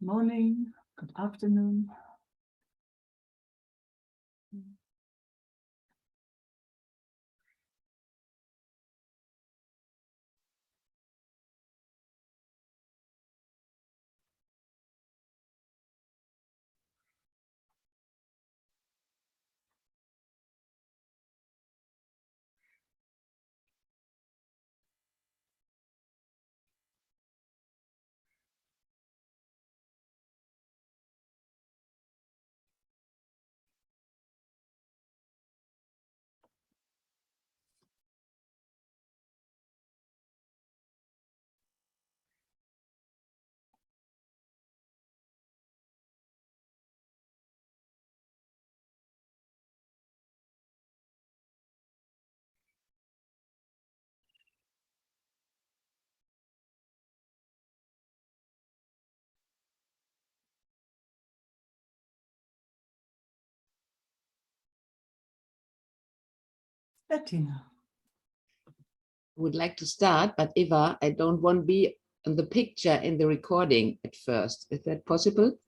morning, good afternoon. Bettina. Would like to start, but Eva, I don't want to be on the picture in the recording at first. Is that possible?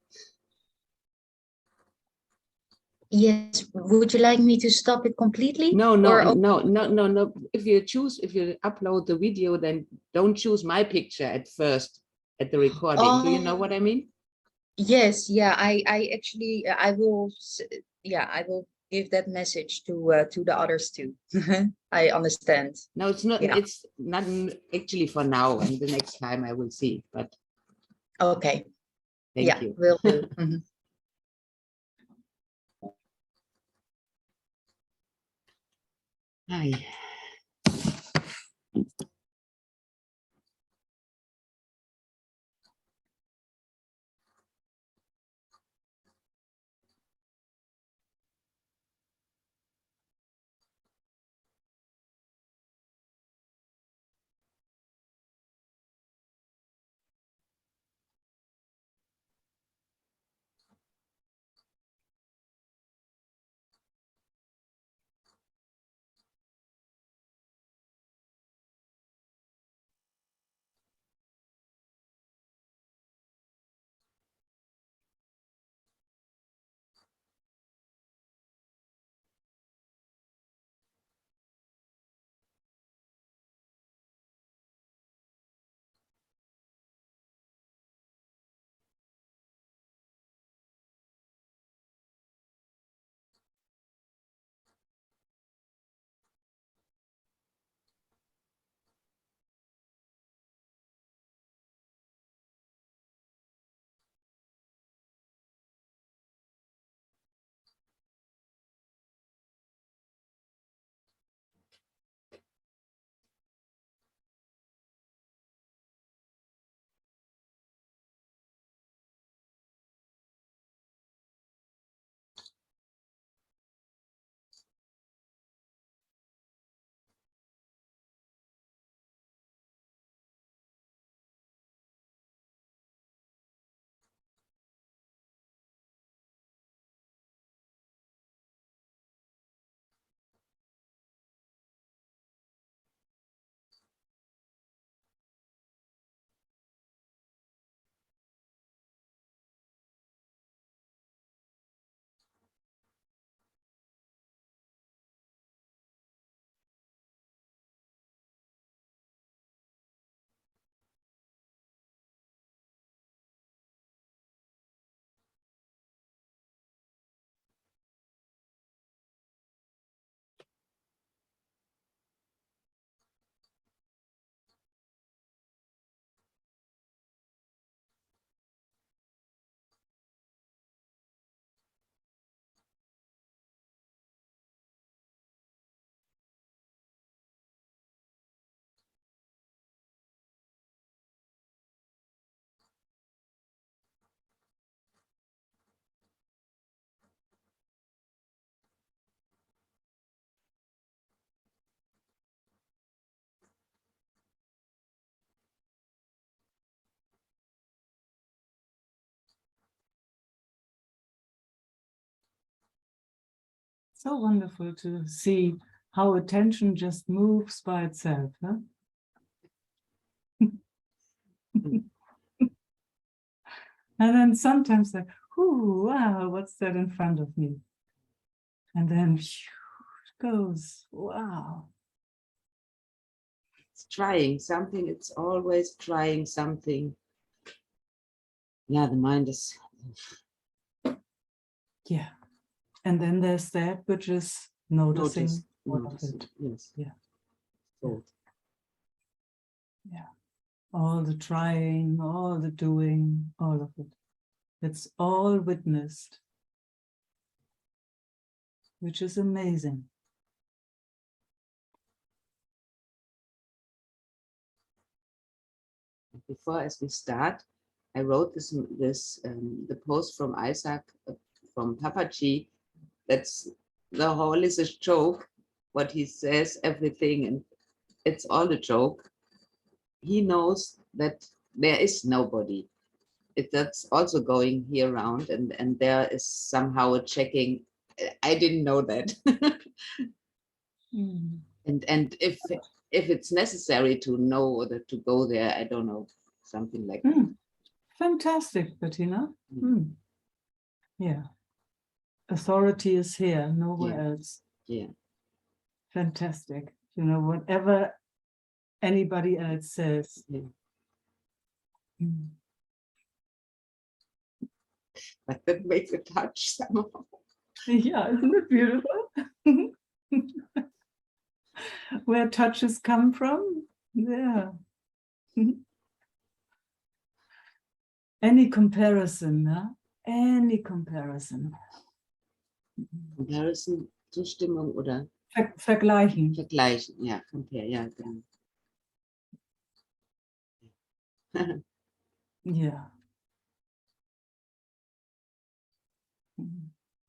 Yes. Would you like me to stop it completely? No. If you upload the video, then don't choose my picture at first at the recording. Oh, do you know what I mean? Yes. Yeah. I actually I will. Yeah, I will give that message to the others too. I understand. No, it's not. Yeah. It's not actually for now, and the next time I will see. But Okay. thank you. Will do. Mhm. Hi. So wonderful to see how attention just moves by itself. Huh? And then sometimes like, ooh, wow, what's that in front of me? And then it goes, wow. It's trying something. It's always trying something. Yeah, the mind is. Yeah. And then there's that which is noticing all of Noticing, it. yes. Yeah. So, Yeah. All the trying, all the doing, all of it. It's all witnessed, which is amazing. before, as we start, I wrote this the post from Isaac from Papaji. That's the whole is a joke. What he says, everything, and it's all a joke. He knows that there is nobody. That's also going here around, and there is somehow a checking. I didn't know that. Mm. and if it's necessary to know or to go there, I don't know, something like that. Fantastic, Bettina. Yeah. Authority is here, nowhere else. Yeah. Fantastic. You know, whatever anybody else says. Yeah. Mm. But that makes a touch somehow. Yeah, isn't it beautiful? Where touches come from? Yeah. Any comparison, huh? Any comparison. Comparison, Zustimmung oder Vergleichen. vergleichen. Ja, compare, ja, genau. Yeah.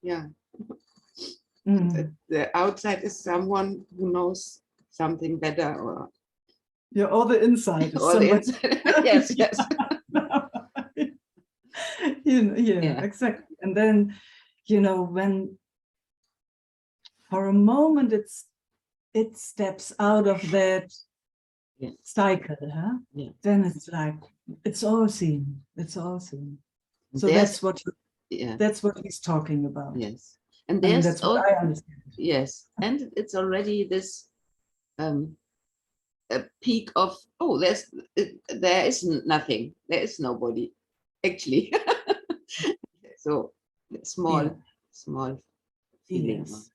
Yeah. The outside is someone who knows something better, or Yeah, all the inside is or the somebody. inside. Yes, yes. Yeah, exactly. And then, you know, when for a moment it steps out of that cycle, huh? Yeah. Then it's like it's all seen. It's all seen. So There's- that's what he's talking about. Yes. And I mean, there's that's what I understand. Yes. And it's already this a peak of, oh, there is nothing. There is nobody, actually. So small feeling. Yes.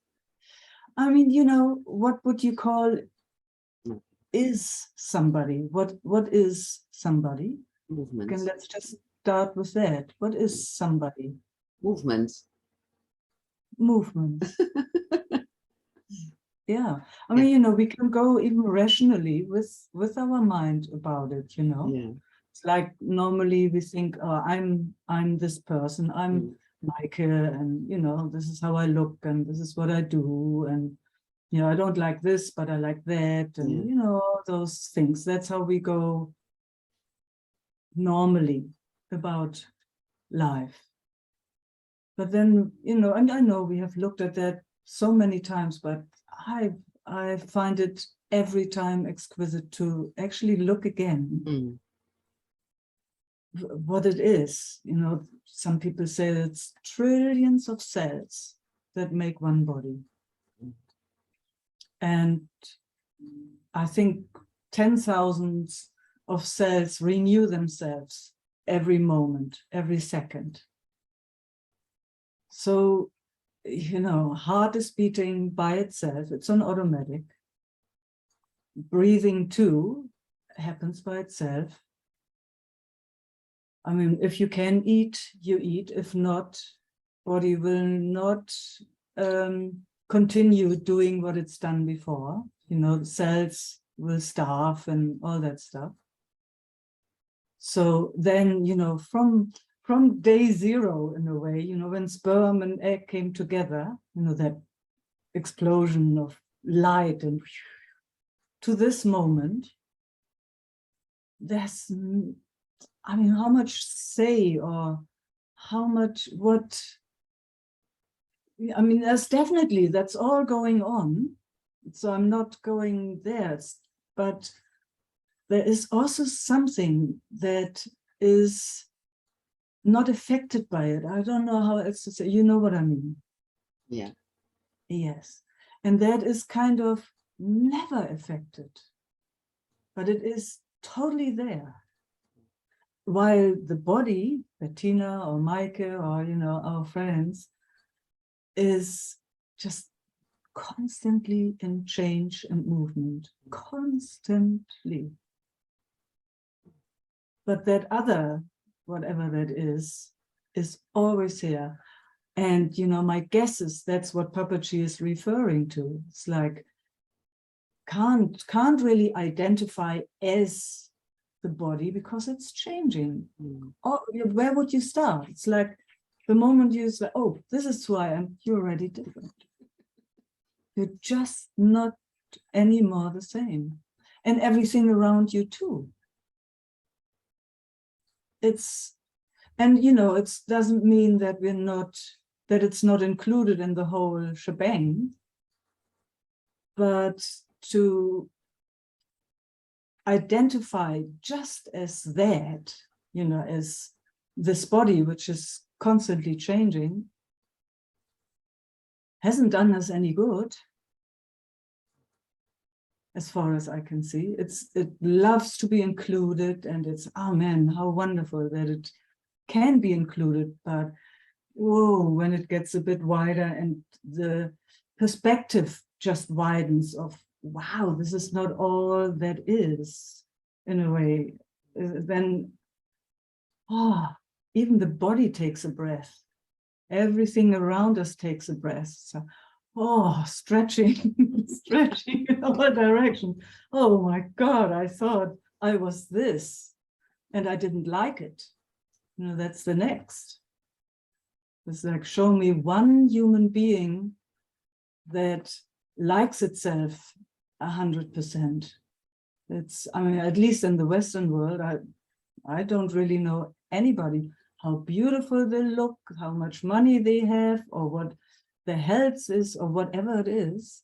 I mean, you know, what would you call is somebody? What is somebody? Movements. Okay, let's just start with that. What is somebody? Movements. Movements. Yeah. I mean, you know, we can go even rationally with our mind about it, you know. Yeah. It's like normally we think, oh, I'm this person, I'm Meike, and you know, this is how I look and this is what I do, and you know, I don't like this, but I like that, and you know, those things. That's how we go normally about life. But then, you know, and I know we have looked at that so many times, but I find it every time exquisite to actually look again what it is. You know, some people say it's trillions of cells that make one body. And I think 10,000 of cells renew themselves every moment, every second. So, you know, heart is beating by itself. It's on automatic. Breathing too happens by itself. I mean, if you can eat, you eat. If not, body will not continue doing what it's done before. You know, cells will starve and all that stuff. So then, you know, from day zero, in a way, you know, when sperm and egg came together, you know, that explosion of light, and to this moment, there's, I mean, how much say or how much what, I mean, there's definitely, that's all going on. So I'm not going there, but there is also something that is not affected by it. I don't know how else to say, you know what I mean? Yeah. Yes. And that is kind of never affected, but it is totally there. While the body, Bettina or Meike or, you know, our friends, is just constantly in change and movement, constantly. But that other, whatever that is always here. And, you know, my guess is that's what Papaji is referring to. It's like, can't really identify as the body because it's changing. Or where would you start? It's like the moment you say, oh, this is who I am, you're already different. You're just not anymore the same. And everything around you too. And you know, it doesn't mean that that it's not included in the whole shebang, but to identify just as that, you know, as this body, which is constantly changing, hasn't done us any good, as far as I can see. It loves to be included, and it's, oh man, how wonderful that it can be included, but whoa, when it gets a bit wider and the perspective just widens of, wow, this is not all that is, in a way, then, oh, even the body takes a breath. Everything around us takes a breath. So, oh, stretching, stretching in all directions. Oh my God, I thought I was this and I didn't like it. You know, that's the next. It's like, show me one human being that likes itself 100%. It's, I mean, at least in the Western world, I don't really know anybody, how beautiful they look, how much money they have, or what their health is, or whatever it is.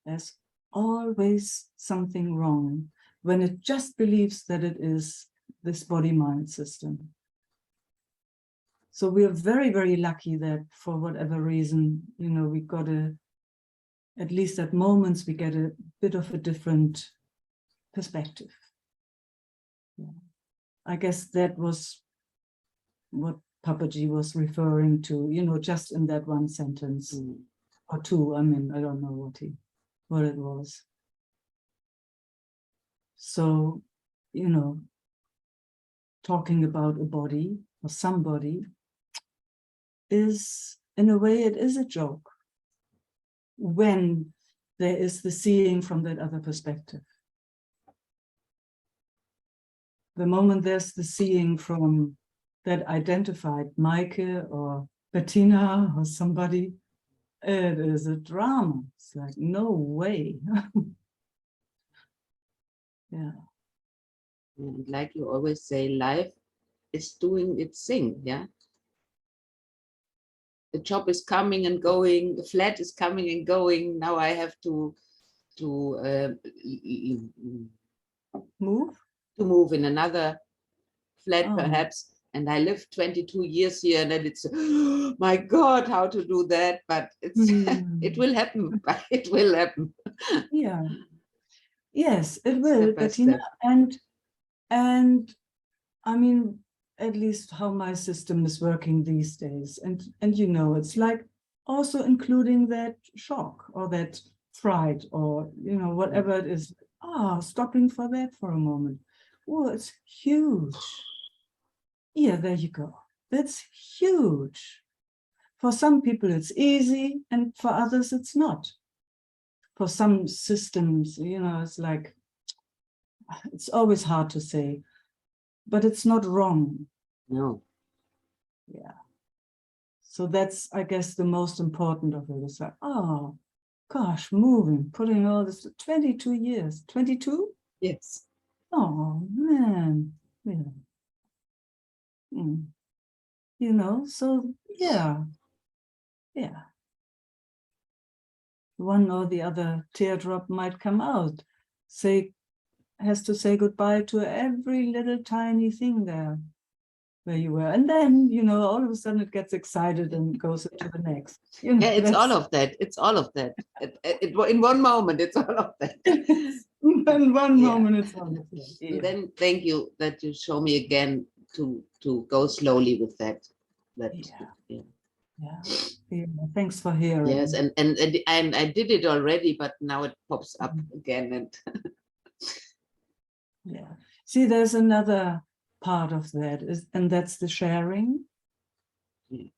There's always something wrong when it just believes that it is this body-mind system. So we are very, very lucky that for whatever reason, you know, we got at least at moments, we get a bit of a different perspective. Yeah. I guess that was what Papaji was referring to, you know, just in that one sentence or two. I mean, I don't know what it was. So, you know, talking about a body or somebody is, in a way, it is a joke when there is the seeing from that other perspective. The moment there's the seeing from that identified Meike or Bettina or somebody, it is a drama. It's like, no way. Yeah. And like you always say, life is doing its thing, yeah? The job is coming and going, the flat is coming and going. Now I have to move in another flat, perhaps. And I lived 22 years here, and then it's, oh my God, how to do that? But it's it will happen. It will happen. Yeah. Yes, it will, Step by Bettina. step. And I mean, at least how my system is working these days. And you know, it's like also including that shock or that fright or, you know, whatever it is. Stopping for that for a moment. Oh, it's huge. Yeah, there you go. That's huge. For some people, it's easy, and for others, it's not. For some systems, you know, it's like, it's always hard to say, but it's not wrong. No. Yeah. So that's, I guess, the most important of it. It's like, oh, gosh, moving, putting all this, 22 years, 22? Yes. Oh, man. Yeah. You know, so yeah. Yeah. One or the other teardrop might come out. Has to say goodbye to every little tiny thing there. where you were. And then, you know, all of a sudden it gets excited and goes into the next. You know, Yeah, it's all that's- of that. It's all of that. In one moment, it's all of that. in one Yeah. moment it's all of that. And Yeah. then thank you that you show me again to go slowly with that. That Yeah. Yeah. Yeah. Thanks for hearing. yes, and I did it already, but now it pops up again. And Yeah. See, there's another part of that, and that's the sharing. Yeah.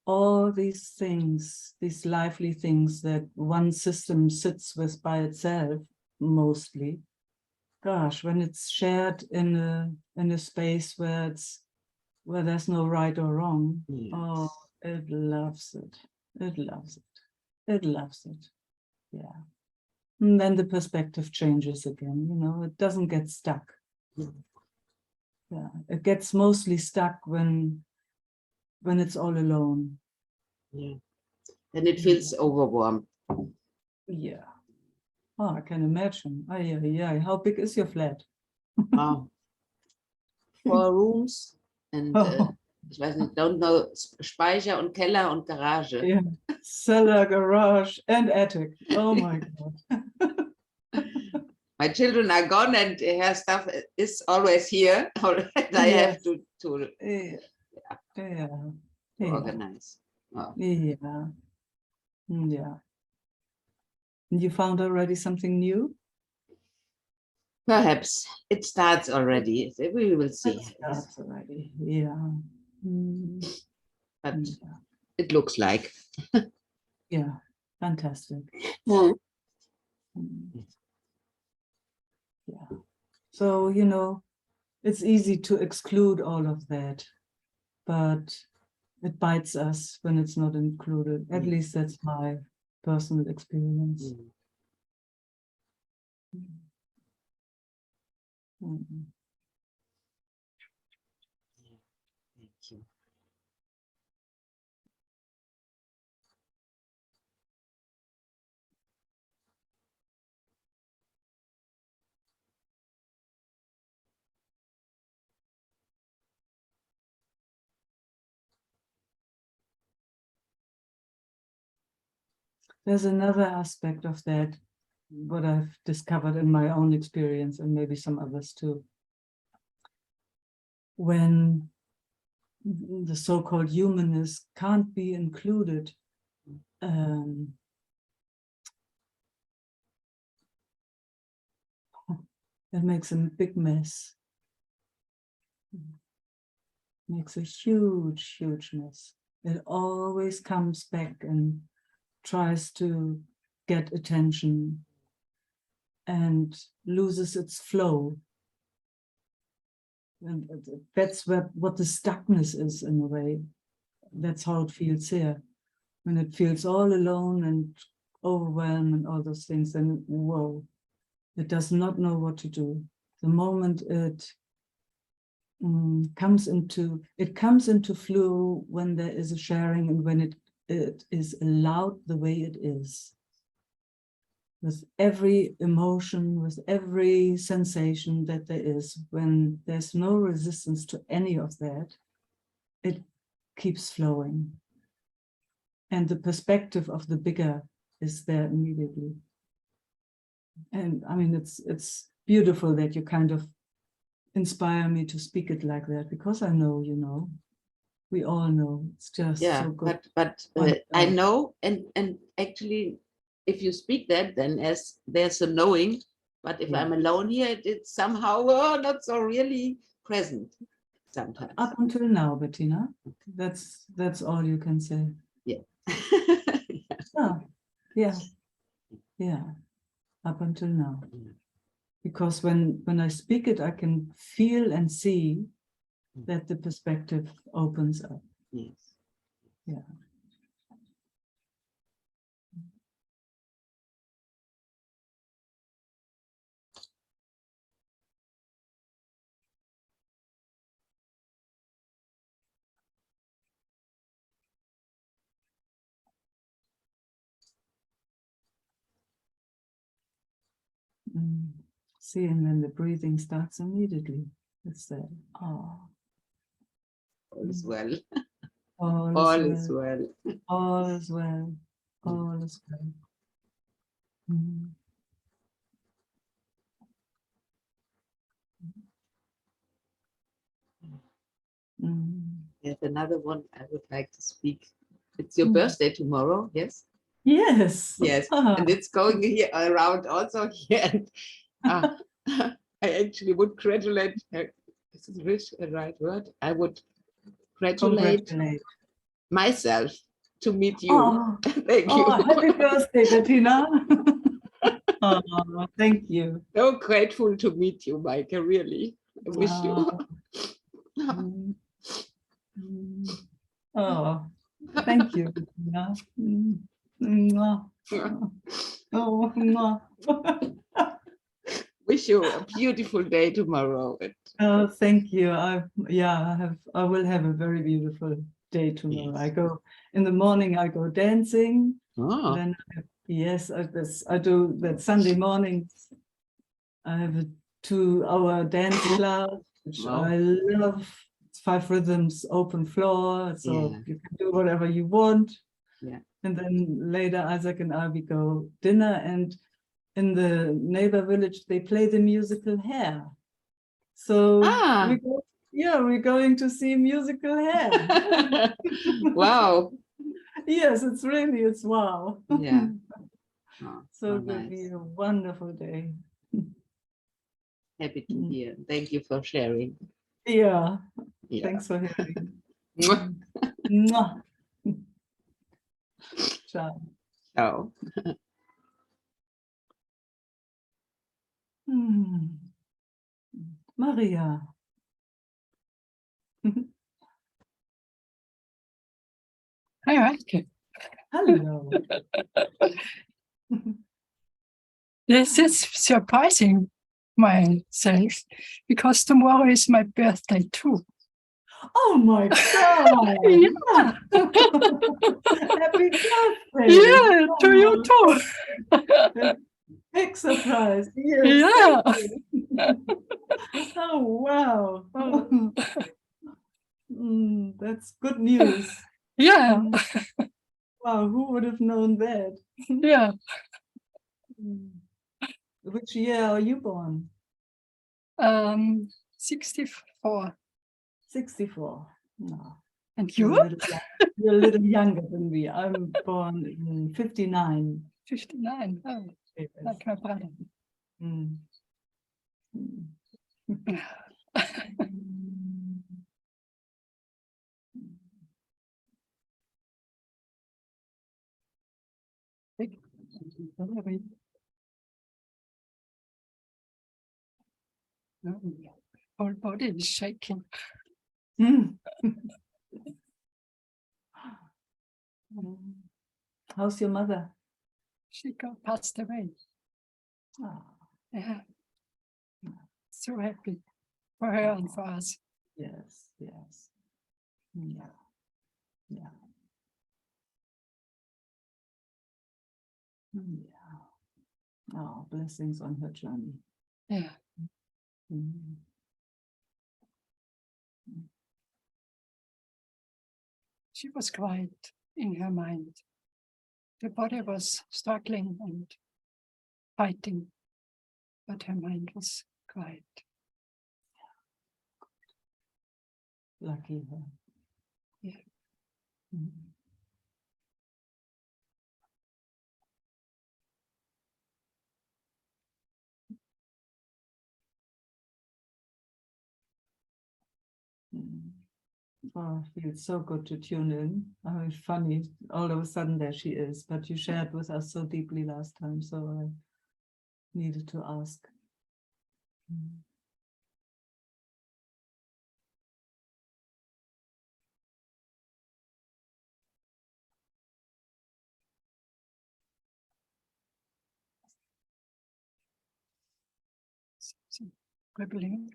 All these things, these lively things that one system sits with by itself, mostly. Gosh, when it's shared in a space where there's no right or wrong, Yes. oh, it loves it. It loves it. It loves it. Yeah. And then the perspective changes again, you know, it doesn't get stuck. Yeah, it gets mostly stuck when it's all alone. Yeah. And it feels overwhelmed. Yeah. Oh, I can imagine. Oh, yeah. How big is your flat? Wow. 4 rooms and Oh, ich weiß nicht, don't know, Speicher und Keller und Garage. yeah. Cellar, garage, and attic. Oh my God. My children are gone and her stuff is always here. And I have Yes. to Yeah. Yeah. Yeah. organize. Wow. Yeah. Yeah. And you found already something new? Perhaps it starts already. We will see. That starts already. Yeah. Mm, But yeah. it looks like. Yeah. Fantastic. Mm. Mm. Yeah. So, you know, it's easy to exclude all of that, but it bites us when it's not included. At least that's my personal experience. Mm. Thank you. There's another aspect of that, what I've discovered in my own experience, and maybe some others too. When the so-called humanness can't be included, it makes a big mess. Makes a huge, huge mess. It always comes back and tries to get attention and loses its flow. And that's what the stuckness is in a way. That's how it feels here. When it feels all alone and overwhelmed and all those things, then whoa, it does not know what to do. The moment it comes into flow when there is a sharing and when it is allowed the way it is. With every emotion, with every sensation that there is, when there's no resistance to any of that, it keeps flowing. And the perspective of the bigger is there immediately. And I mean, it's beautiful that you kind of inspire me to speak it like that, because I know, you know, we all know, it's just so good. But I know, and actually, if you speak that, then as there's a knowing, but if I'm alone here, it's somehow not so really present sometimes. Up until now, Bettina, that's all you can say. Yeah. Yeah, up until now. Because when I speak it, I can feel and see that the perspective opens up. Yes. Yeah. See, and then the breathing starts immediately. It's that, oh, all is well. All All is is well. well. All is well. All is well. Mm. Mm. I have another one I would like to speak. It's your Mm. birthday tomorrow, yes? Yes. Yes, Ah. and it's going here around also here. And I actually would congratulate, is this a right word? I would congratulate Congratulate. myself to meet you. Oh, Thank oh, you. happy birthday, Bettina. Oh, thank you. So grateful to meet you, Meike, really. I wish you. Wow. Mm. Mm. Oh, thank you, Bettina. Mm. Mwah. Oh, mwah. Wish you a beautiful day tomorrow. Oh, thank you. I will have a very beautiful day tomorrow. I Yes. go in the morning, I go dancing. Oh, Then I do that Sunday mornings. I have a 2-hour dance class, which wow. I love. It's 5 rhythms, open floor, so Yeah. you can do whatever you want. Yeah. And then later, Isaac and I, we go dinner, and in the neighbor village, they play the musical Hair. So Ah. we're going to see musical Hair. Wow. Yes, it's wow. Yeah. Oh, So oh, it will be nice. a wonderful day. Happy to hear. Thank you for sharing. Yeah, Yeah. thanks for hearing. Mwah. Mwah. Ciao. Ciao. Hmm. Maria. Hi, Meike. Hello. This is surprising myself because tomorrow is my birthday too. Oh my God. Yeah. Happy birthday. Yeah, to you Oh, too. big surprise. Yes. Yeah. Thank you. Oh, wow. Oh. That's good news. Yeah. Wow, who would have known that? Yeah. Mm. Which year are you born? 64. 64. No, And you're you? you're a little younger than me. I'm born in 59. 59. Oh, Yes. like my brother. Mm. Mm. Whole body is shaking. Mm. How's your mother? She got passed away. Oh, Yeah. So happy for her and for us. yes, yes. Yeah, yeah. Yeah. Oh, blessings on her journey. Yeah. Mm. She was quiet in her mind. The body was struggling and fighting, but her mind was quiet. Lucky her. Yeah. Mm. Mm. Oh, it feels so good to tune in. I mean, funny, all of a sudden there she is, but you shared with us so deeply last time, so I needed to ask. Mm. So, quibbling.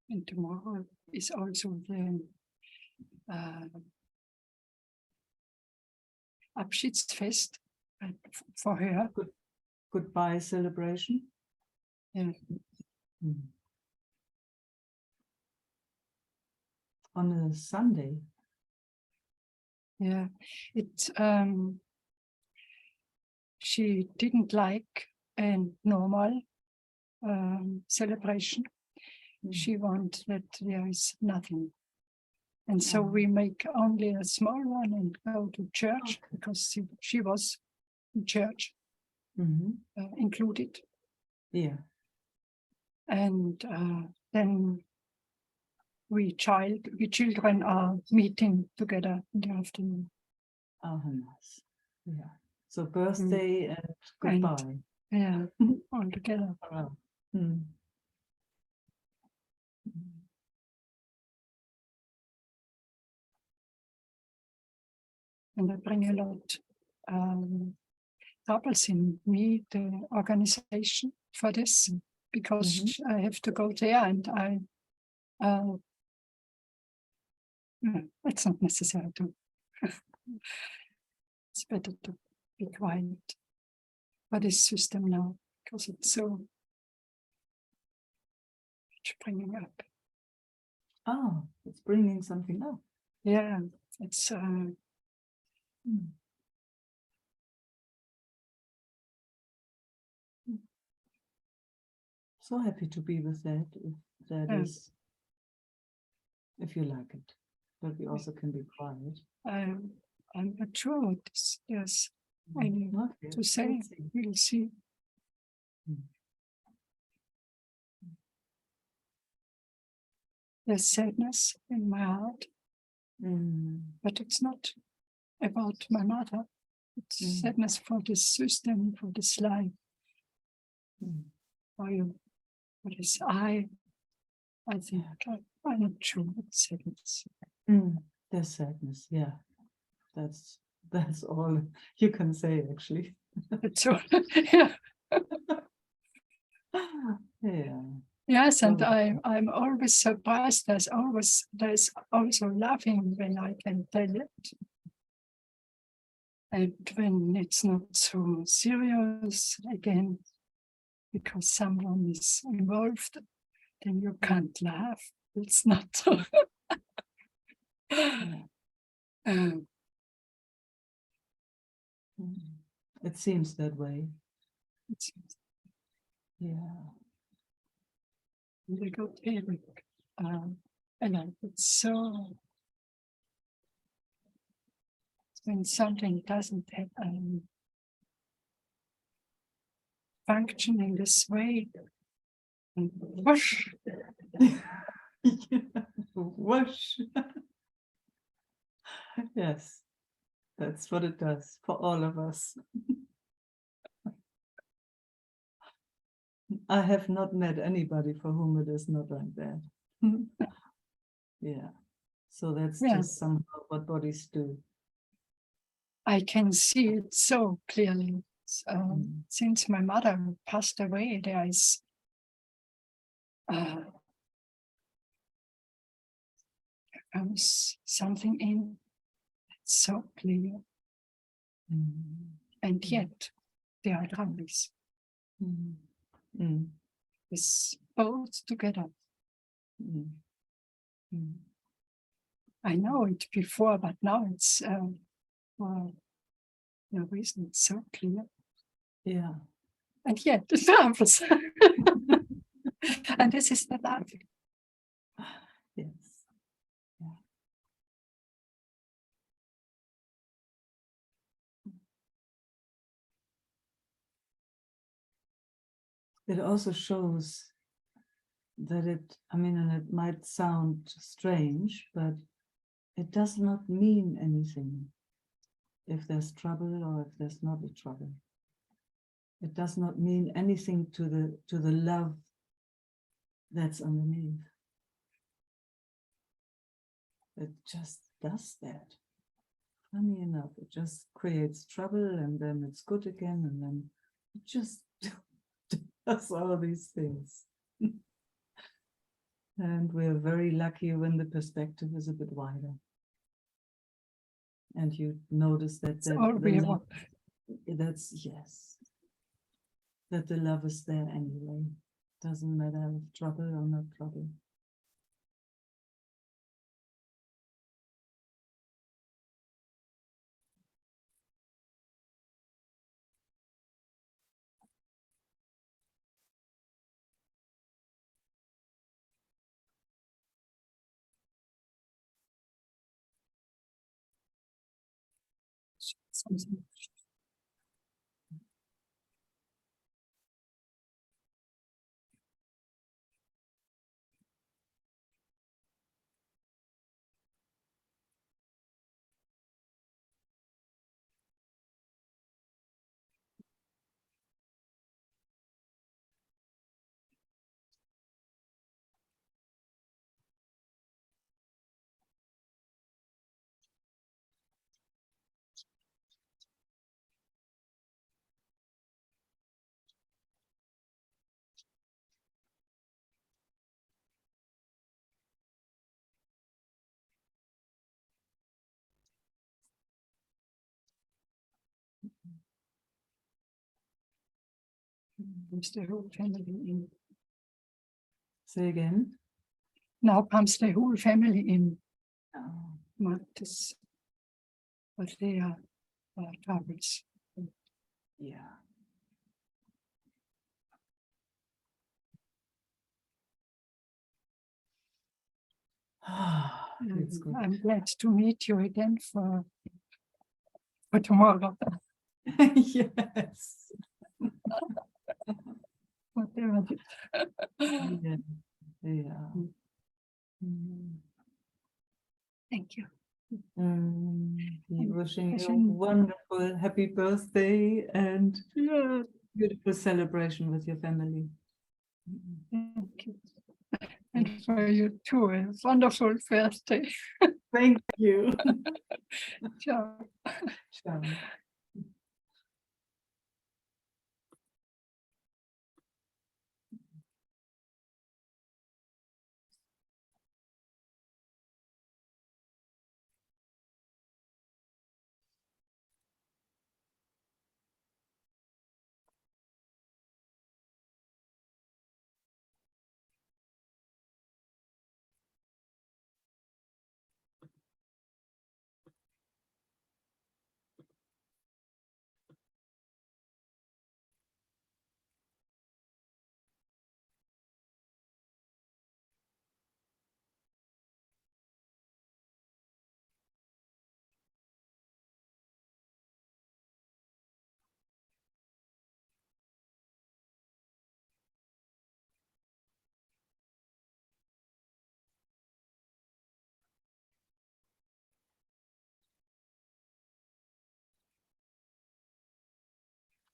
And tomorrow is also the Abschiedsfest for her. Goodbye celebration. Yeah. Mm. On a Sunday. Yeah, it she didn't like a normal celebration. Mm. She wanted that there is nothing. And so Oh. we make only a small one and go to church because she was in church Mhm. included. Yeah. And then we children are meeting together in the afternoon. Oh, nice. Yeah. So birthday and goodbye. Yeah, all together. Wow. Mm. Mm. And I bring a lot troubles in me, the organization for this, because I have to go there and it's not necessary to. It's better to be quiet for this system now, because it's so much bringing up. Oh, it's bringing something up. Yeah, it's So happy to be with that, if that Yeah. is, if you like it. But we also can be quiet. I'm not sure what this is. I need Okay, to say, let's see. we'll see. Mm. There's sadness in my heart, Mm. but it's not about my mother. It's sadness for this system, for this life, Mm. for you, for this I think I'm not sure what sadness. Mm. There's sadness, yeah. That's all you can say, actually. It's all, yeah. Yeah. Yes, and So- I'm always surprised. There's also laughing when I can tell it. And when it's not so serious again, because someone is involved, then you can't laugh. It's not so. Mm. It seems that way. It's Yeah. really good feeling. And it's so, when something doesn't have, function in this way, and whoosh, Whoosh. Yes, that's what it does for all of us. I have not met anybody for whom it is not like that. Yeah. So that's Yeah. just somehow what bodies do. I can see it so clearly. Since my mother passed away, there is comes something in so clear, and yet they are troubles. It's both together. I know it before, but now it's for no reason it's so clear. Yeah. And yet it's troubles. And this is the love. Yes. Yeah. It also shows that and it might sound strange, but it does not mean anything if there's trouble or if there's not a trouble. It does not mean anything to the love that's underneath. It just does that. Funny enough, it just creates trouble and then it's good again and then it just does all these things. And we are very lucky when the perspective is a bit wider. And you notice that, all the we love, want. that's yes. That the love is there anyway. Doesn't matter if trouble or not trouble. Something. Comes the whole family in. Say again. Now comes the whole family in. Oh, Marcus, but they are troubles. yeah. It's good. I'm glad to meet you again for tomorrow. Yes. Whatever. Yeah. Yeah. Mm. Thank you. Wishing you a Wishing- wonderful happy birthday and Yeah, beautiful celebration with your family. thank you. And for you too, a wonderful birthday. Thank you. Ciao. Ciao.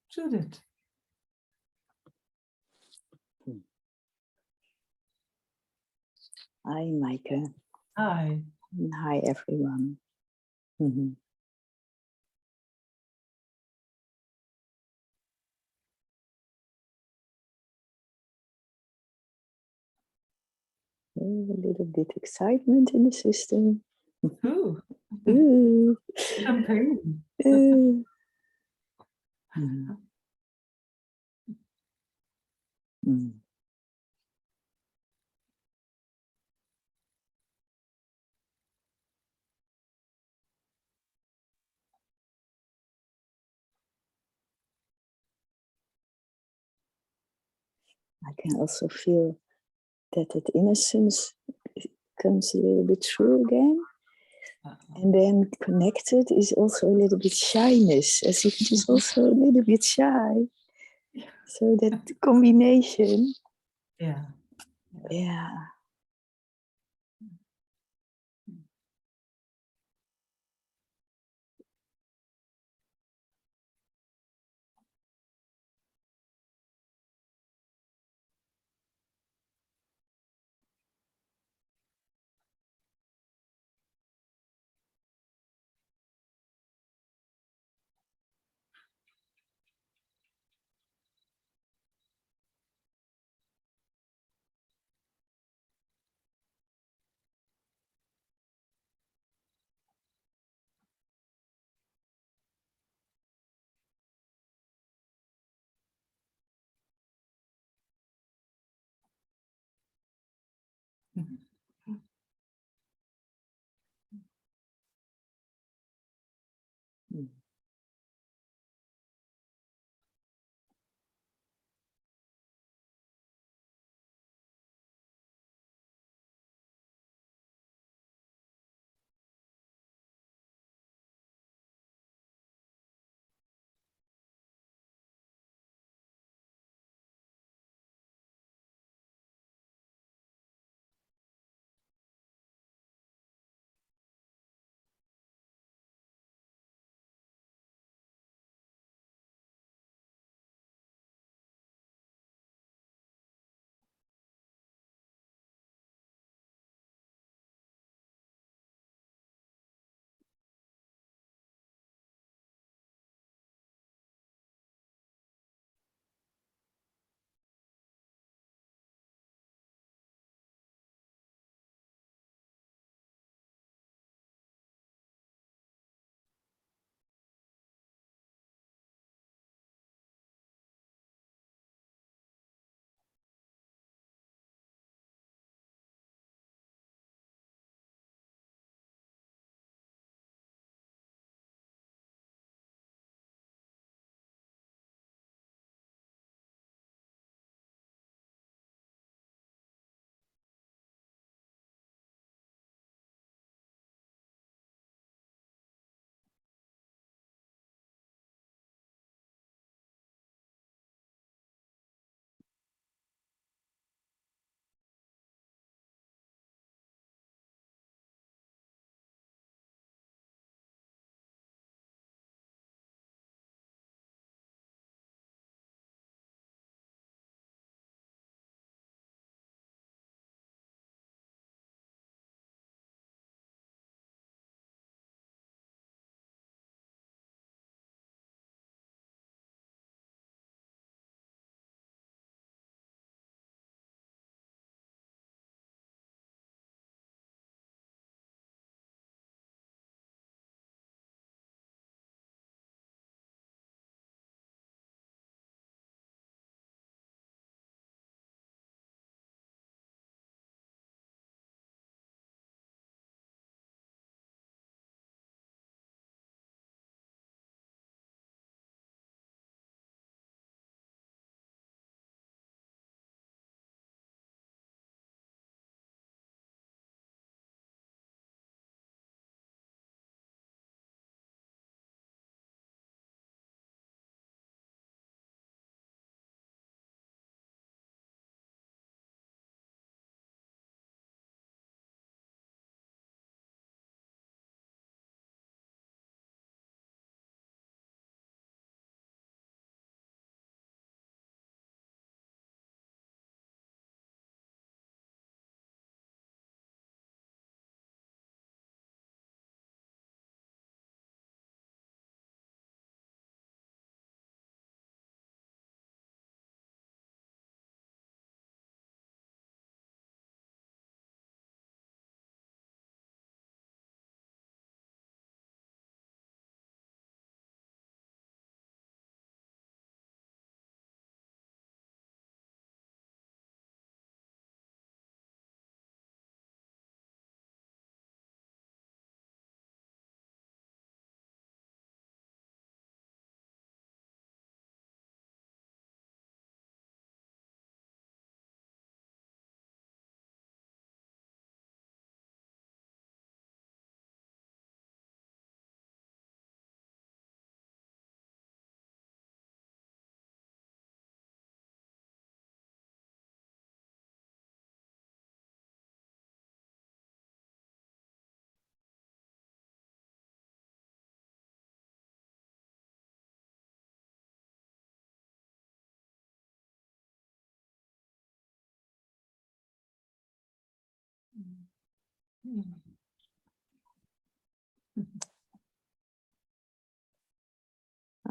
Judith. Hi, Meike. Hi. And hi, everyone. Mhm. Oh, a little bit excitement in the system. Ooh, Ooh. champagne. Ooh. Mm. Mm. I can also feel that innocence comes a little bit through again. And then connected is also a little bit shyness, as if it is also a little bit shy. So that combination, Yeah. yeah.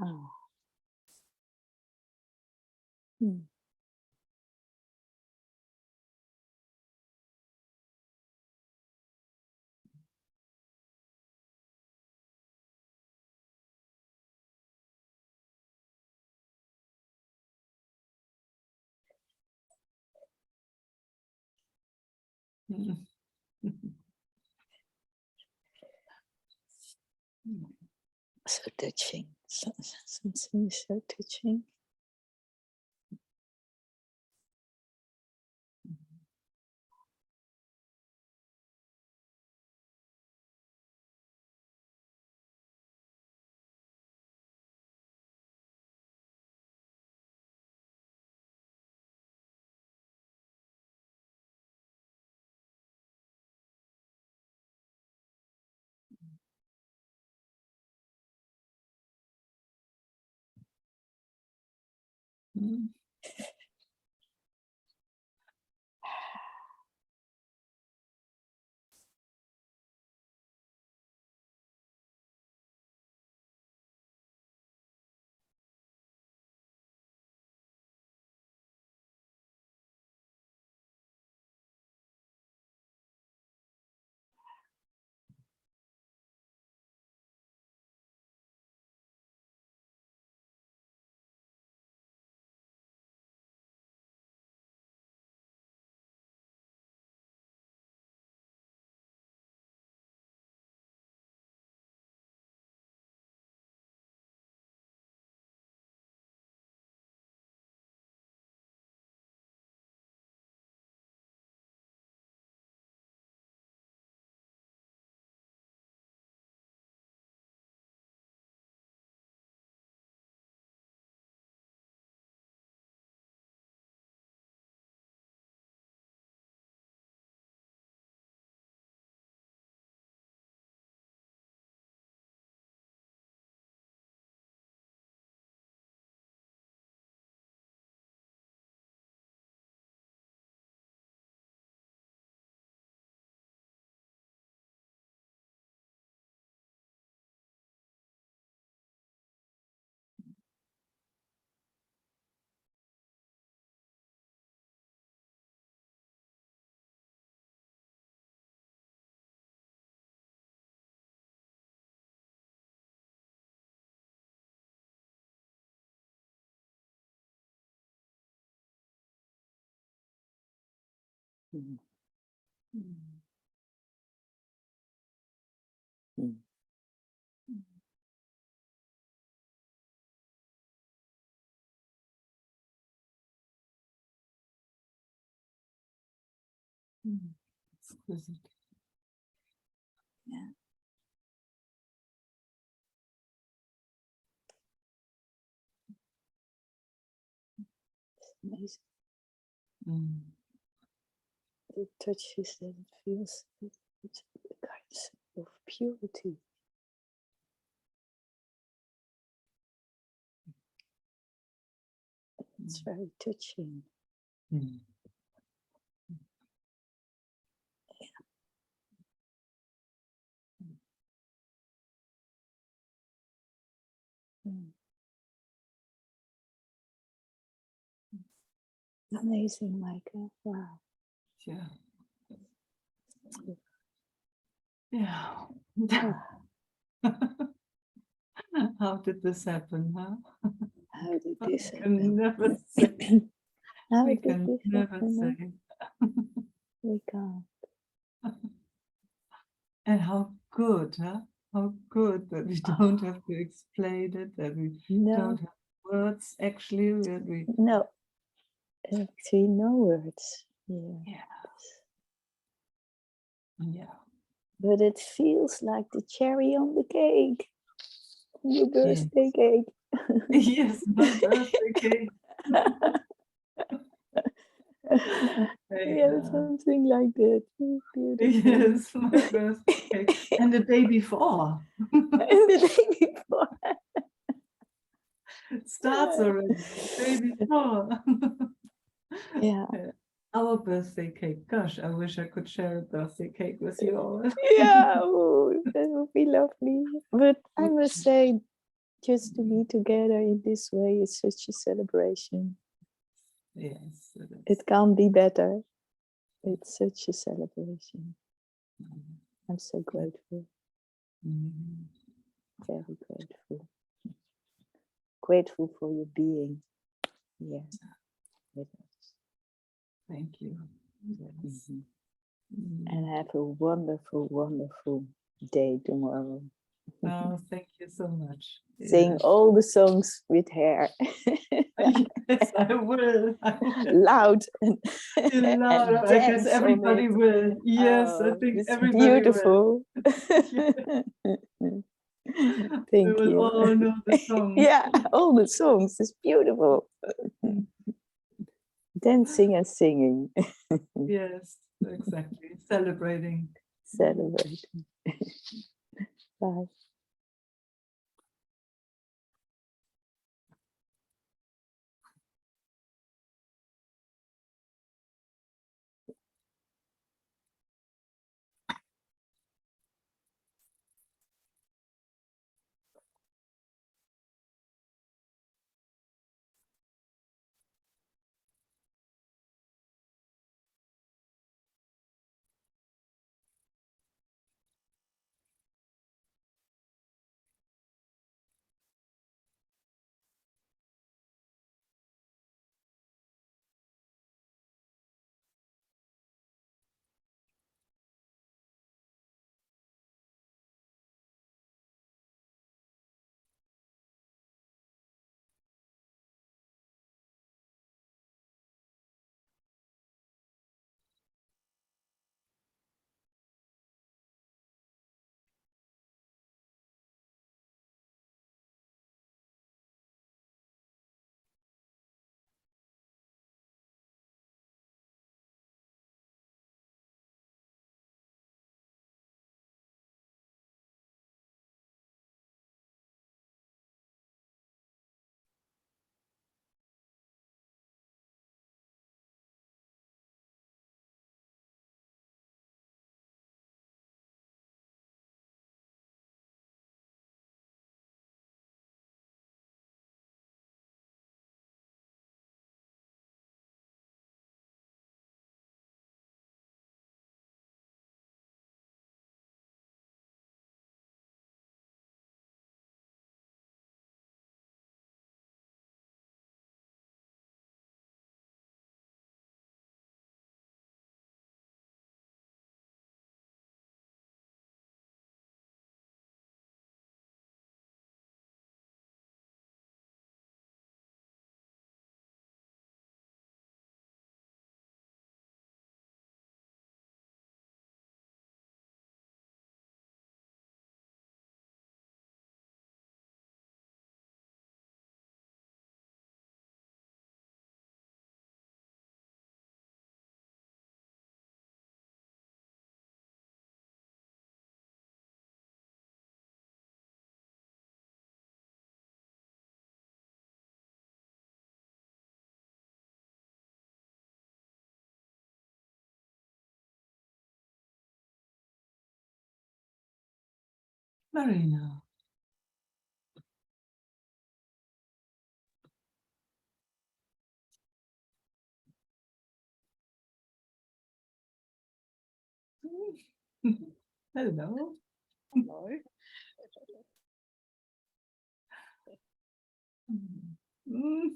Ah. Hmm. So touching. Something is so touching. Mm. Mm. Exquisite. Yeah. Amazing. The touches that it feels. It's a kind of purity. It's very touching. Mm. Amazing, Meike. Wow. Yeah. Yeah. How did this happen, huh? How did this I happen? can never say. How We did can this never happen? say. We can't. And how good, huh? How good that we don't have to explain it, that we No, don't have words actually, that we no. Actually, no words. Yeah. yeah. But it feels like the cherry on the cake. Your birthday cake. Yes, my birthday cake. Yeah, something like that. Beautiful. Yes, my birthday cake. And the day before. And the day before. It starts already. The day before. Yeah. Our birthday cake. Gosh, I wish I could share a birthday cake with you all. Yeah, oh, that would be lovely. But I must say, just to be together in this way is such a celebration. Yes. It is. It can't be better. It's such a celebration. I'm so grateful, Mhm. very grateful. Grateful for your being here with us. Thank you. Yes. Mhm. Mhm. And have a wonderful, wonderful day tomorrow. Oh, thank you so much. Sing Yes. all the songs with hair. Yes, I will. I will. Loud and, Loud. and I guess dance on everybody it. will. Yes, I Oh, think it's everybody will. beautiful. We Thank will you. all know the song. Yeah, all the songs. It's beautiful. Mm. Dancing and singing. Yes, exactly. Celebrating. Celebrating. Bye. Marina. Hello. Mm.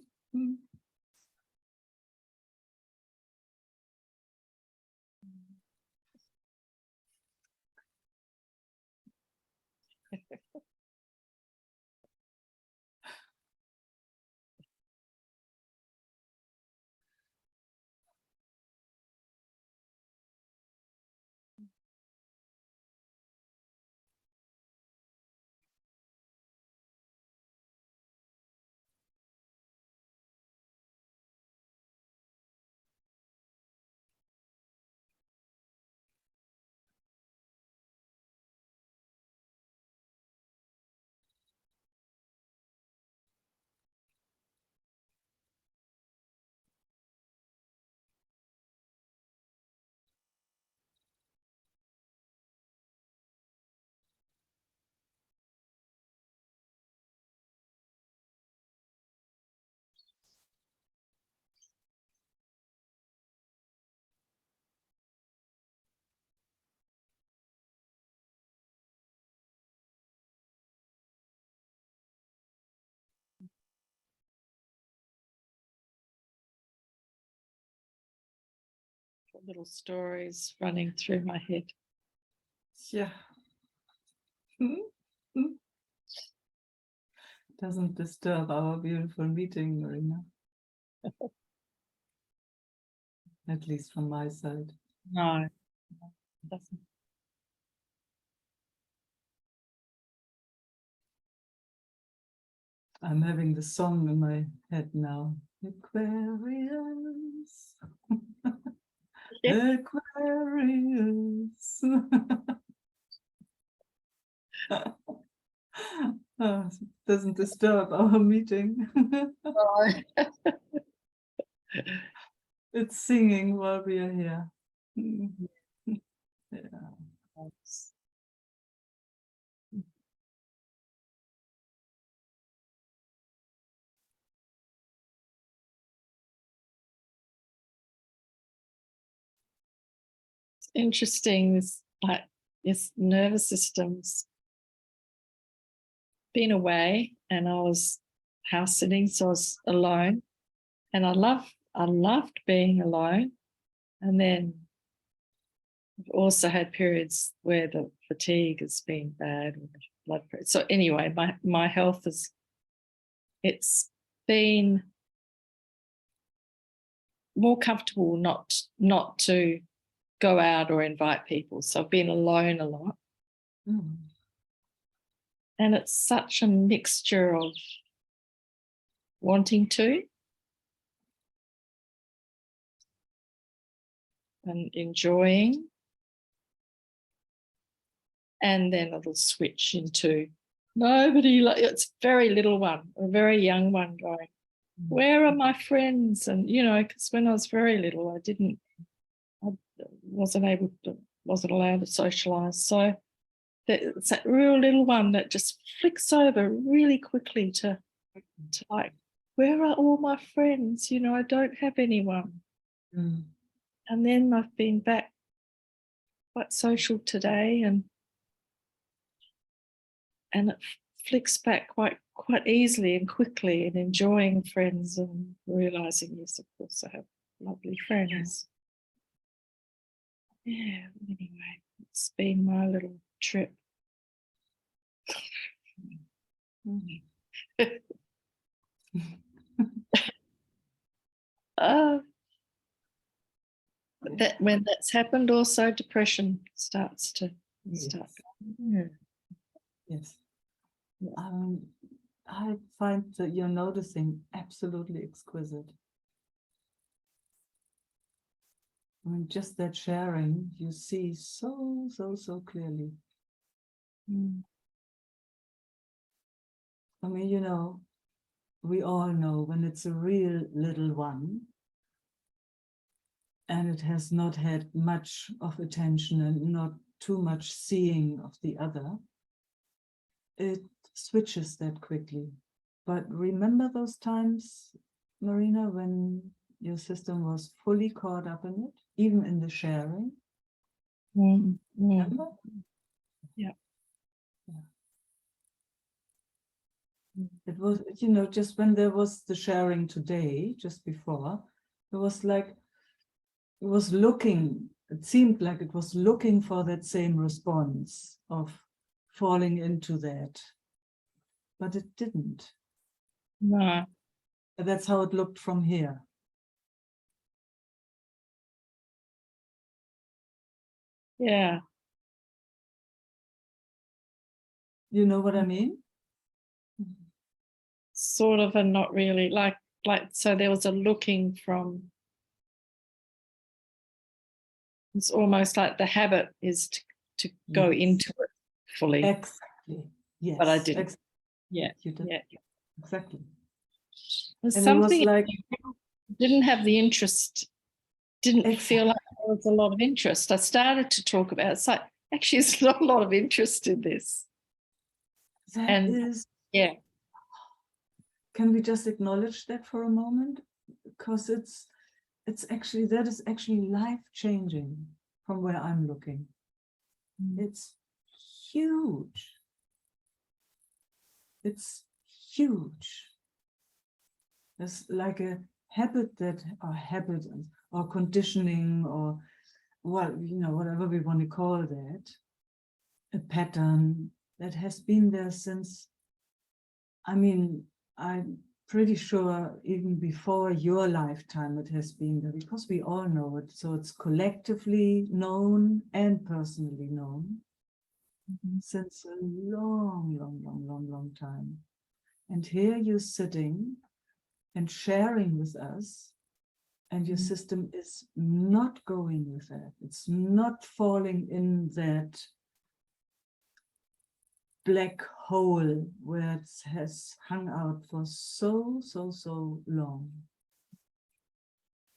little stories running through my head. Yeah. Doesn't disturb our beautiful meeting, Marina. At least from my side. No, it doesn't. I'm having the song in my head now. Aquarius. Yeah. Aquarius. Oh, doesn't disturb our meeting. No. It's singing while we are here. Yeah. It's interesting, this like this nervous system's been away, and I was house sitting, so I was alone, and I loved being alone. And then I've also had periods where the fatigue has been bad, with blood pressure. So anyway, my health it's been more comfortable not to go out or invite people. So I've been alone a lot. Mm. And it's such a mixture of wanting to and enjoying, and then it'll switch into nobody, like it's very little one, a very young one going, where are my friends? And because when I was very little, I wasn't allowed to socialize. So it's that real little one that just flicks over really quickly to like, where are all my friends? I don't have anyone. Mm. And then I've been back quite social today, and it flicks back quite easily and quickly, and enjoying friends and realizing, yes, of course I have lovely friends. Yeah, anyway, it's been my little trip. That when that's happened, also depression starts to start. Yeah. Yes. I find that you're noticing absolutely exquisite. I mean, just that sharing, you see so clearly. Mm. I mean, we all know when it's a real little one and it has not had much of attention and not too much seeing of the other, it switches that quickly. But remember those times, Marina, when your system was fully caught up in it, even in the sharing? Mm. Mm. Remember? Yeah. It was, just when there was the sharing today, just before, it was like, it seemed like it was looking for that same response of falling into that. But it didn't. No. That's how it looked from here. Yeah. You know what I mean? Sort of, and not really. Like so there was a looking from, it's almost like the habit is to go Yes. into it fully. Exactly. Yes. But I didn't. Yeah. You did. Yeah. Exactly. There's And something it was like, didn't have the interest, didn't Exactly. feel like there was a lot of interest. I started to talk about it. It's like, actually, there's not a lot of interest in this. that is, yeah. Can we just acknowledge that for a moment? Because that is actually life-changing from where I'm looking. It's huge. It's huge. It's like a habit or conditioning, or what, you know, whatever we want to call that, a pattern that has been there since, I mean, I'm pretty sure even before your lifetime it has been there, because we all know it. So it's collectively known and personally known since a long time. And here you're sitting and sharing with us, and your system is not going with that. It's not falling in that black hole where it has hung out for so long.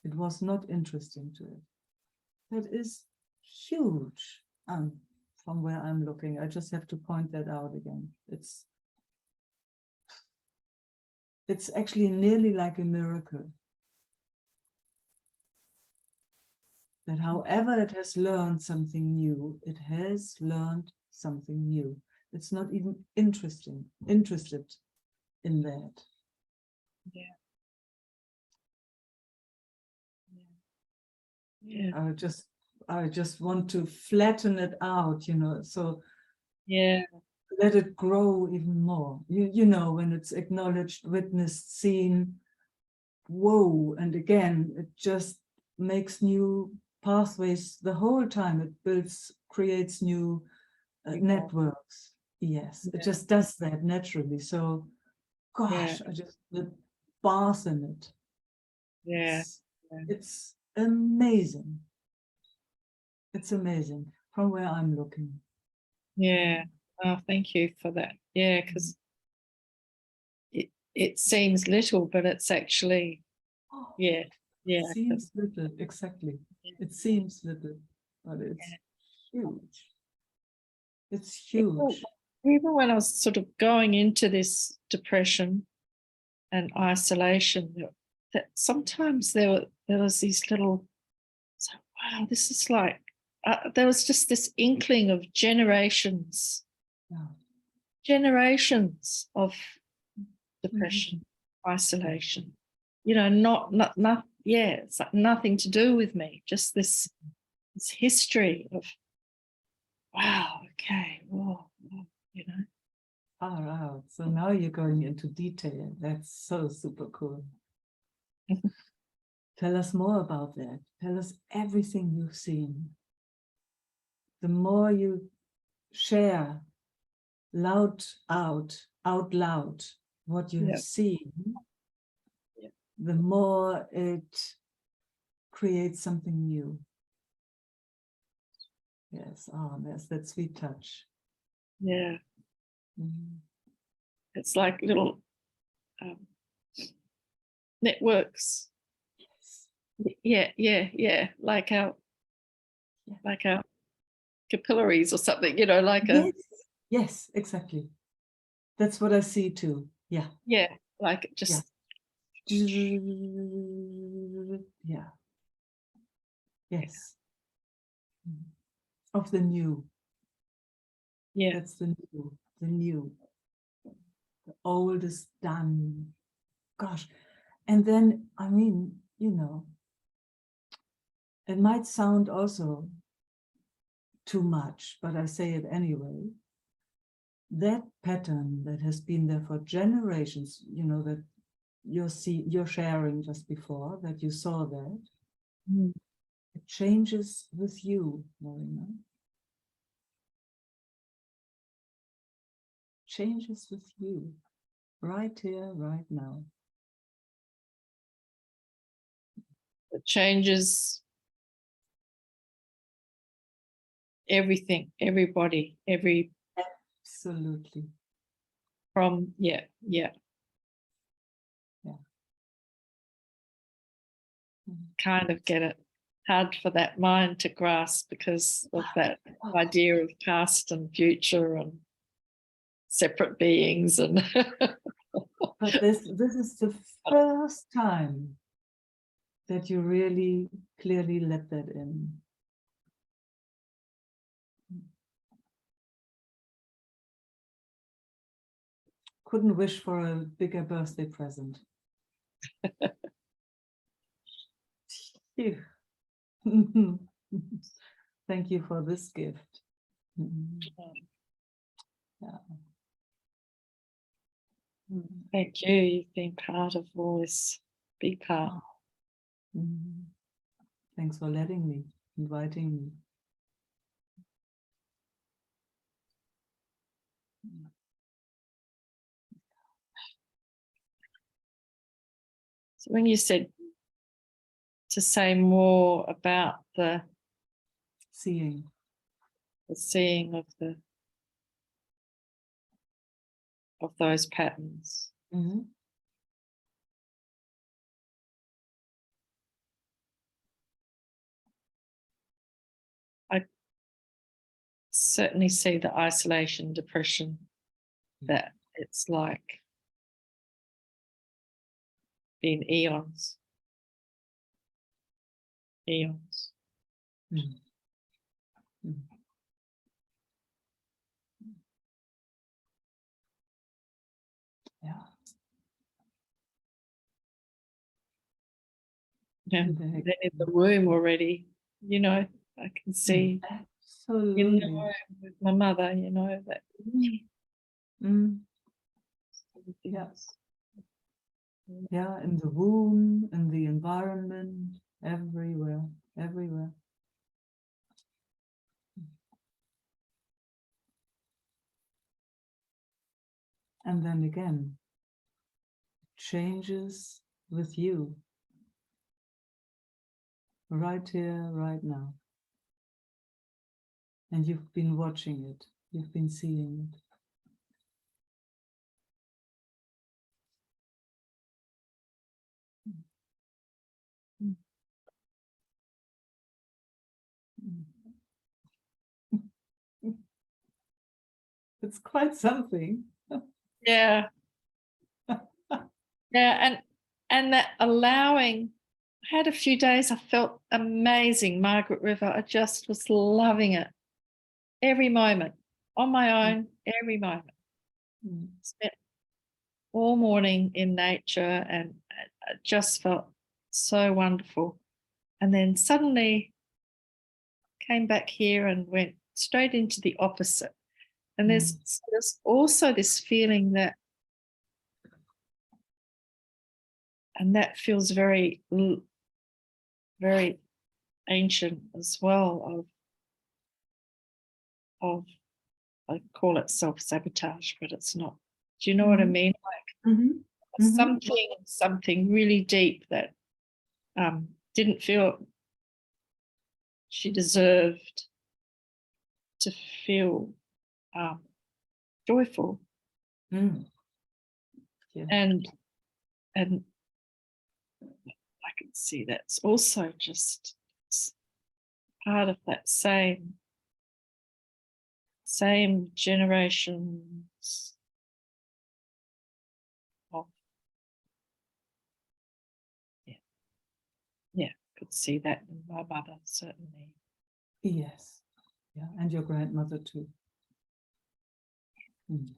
It was not interesting to it. That is huge. From where I'm looking, I just have to point that out again. It's actually nearly like a miracle that however it has learned something new, it has learned something new. It's not even interested in that. Yeah. Yeah. I just want to flatten it out, you know, so Yeah. let it grow even more. You know, when it's acknowledged, witnessed, seen, whoa, and again, it just makes new pathways the whole time. It creates new networks. Yes, it just does that naturally. So, gosh, I just bath in it. Yeah. It's amazing. It's amazing from where I'm looking. Yeah. Oh, thank you for that. Yeah, because it seems little, but it's actually, yeah. It seems little, exactly. It seems little, but it's huge. It's huge. Even when I was sort of going into this depression and isolation, that sometimes there was these little, so, wow, this is like, there was just this inkling of generations of depression, isolation, you know, not it's like nothing to do with me, just this history of, wow, okay, whoa, you know. All right. So now you're going into detail. That's so super cool. Tell us more about that. Tell us everything you've seen. The more you share out loud what you have seen, the more it creates something new. Yes, there's that sweet touch. Yeah. It's like little networks. Yes. Yeah. Like our capillaries or something, you know, like a. Yes, exactly. That's what I see too. Yeah. Yeah, like it just. Yeah. Yes. Of the new. Yeah. That's the new. The old is done. Gosh. And then, I mean, you know, it might sound also too much, but I say it anyway. That pattern that has been there for generations, you know, that you're sharing just before, that you saw that, it changes with you, Marina. Changes with you, right here, right now. It changes everything, everybody, Absolutely. from, yeah. Kind of get it. Hard for that mind to grasp because of that idea of past and future and separate beings and. But this is the first time that you really clearly let that in. Couldn't wish for a bigger birthday present. you. Thank you for this gift. Mhm. Yeah. Thank you. You've been part of all this, big part. Mhm. Thanks for letting me, inviting me. So when you said to say more about the Seeing. seeing of those patterns, Mhm. I certainly see the isolation, depression, that it's like been eons. Eons. Mhm. Mhm. Yeah. And Very then in the womb already, I can see Absolutely. with my mother, that Mm. everything Yeah. else. Yeah, in the womb, in the environment, everywhere, everywhere. And then again, changes with you. Right here, right now. And you've been watching it. You've been seeing it. It's quite something. Yeah. Yeah, and that allowing, I had a few days I felt amazing, Margaret River. I just was loving it. Every moment, on my own, every moment. Mm. Spent all morning in nature and I just felt so wonderful. And then suddenly came back here and went straight into the opposite. And there's also this feeling that, and that feels very, very ancient as well, of I call it self-sabotage, but it's not. Do you know what I mean? Like something really deep that didn't feel she deserved to feel joyful. Mm. Yeah. And I can see that's also just part of that same generations of, could see that in my mother, certainly. Yes. Yeah. And your grandmother too. Mm.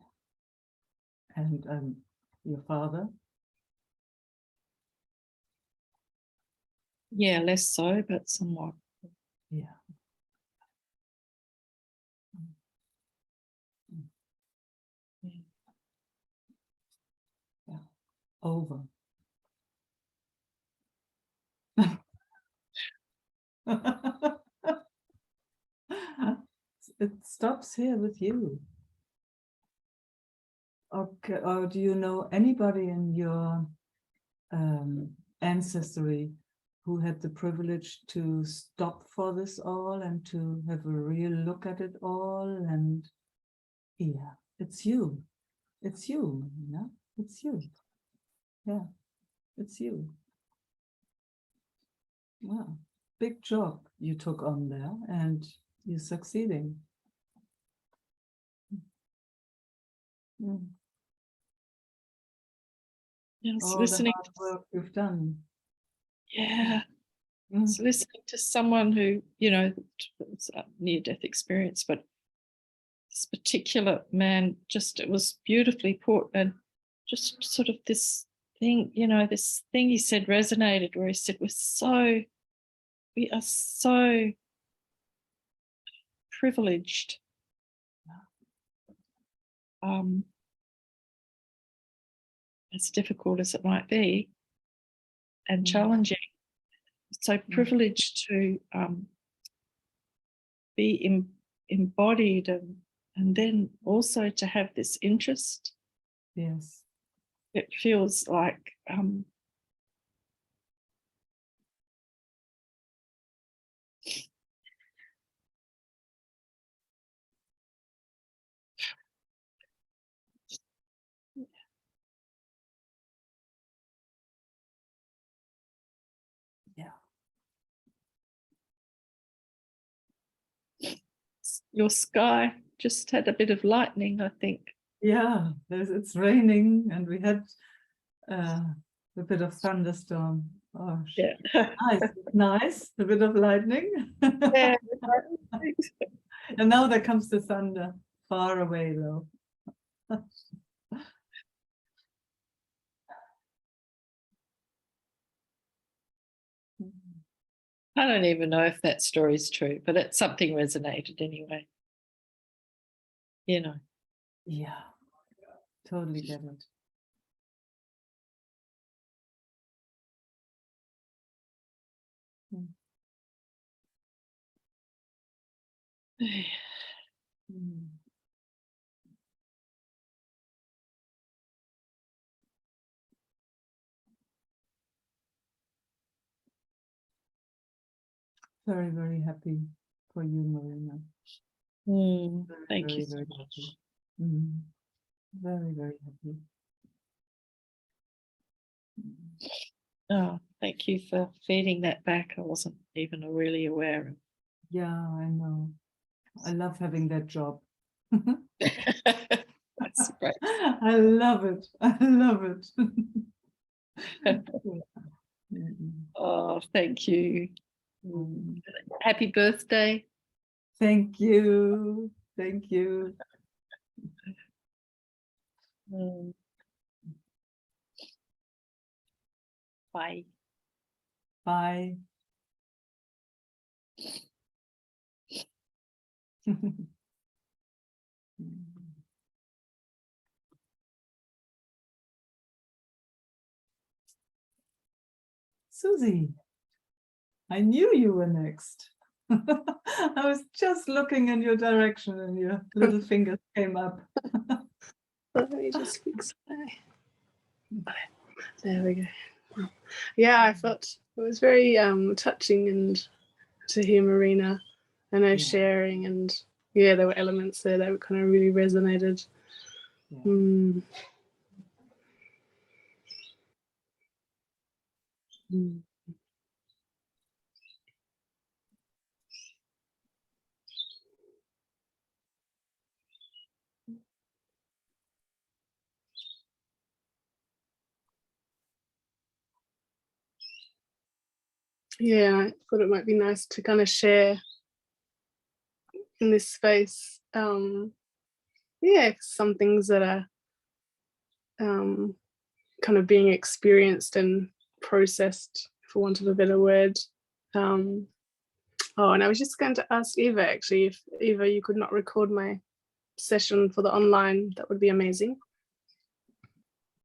And your father. Yeah, less so, but somewhat. Yeah. Yeah. Over. It stops here with you. Okay. Or do you know anybody in your ancestry who had the privilege to stop for this all and to have a real look at it all? And yeah, it's you. It's you, it's you. Yeah, it's you. Wow, big job you took on there and you're succeeding. Mm. Yeah, All listening. the hard work you've done. Yeah. Mm. So listening to someone who, it's a near-death experience, but this particular man, it was beautifully put, and just sort of this thing, this thing he said resonated, where he said, we're so we are so privileged. As difficult as it might be and challenging, so privileged to be embodied and then also to have this interest. Yes. It feels like your sky just had a bit of lightning, I think. Yeah, it's raining and we had a bit of thunderstorm. Oh, Yeah. nice, nice, a bit of lightning. Yeah. And now there comes the thunder, far away though. I don't even know if that story's true, but something resonated anyway. You know. Yeah, totally get it. Very, very happy for you, Marina. Thank Very, you so very much. happy. Very, very happy. Oh, thank you for feeding that back. I wasn't even really aware of. Yeah, I know. I love having that job. That's great. I love it. I love it. Oh, thank you. Happy birthday. Thank you. Thank you. Bye. Bye. Susie, I knew you were next. I was just looking in your direction and your little fingers came up. Let me just fix that. There we go. Yeah, I felt it was very touching and to hear Marina and her sharing, and yeah, there were elements there that kind of really resonated. Yeah. Yeah, I thought it might be nice to kind of share in this space. Yeah, some things that are kind of being experienced and processed, for want of a better word. Oh, and I was just going to ask Eva, actually, if Eva, you could not record my session for the online, that would be amazing.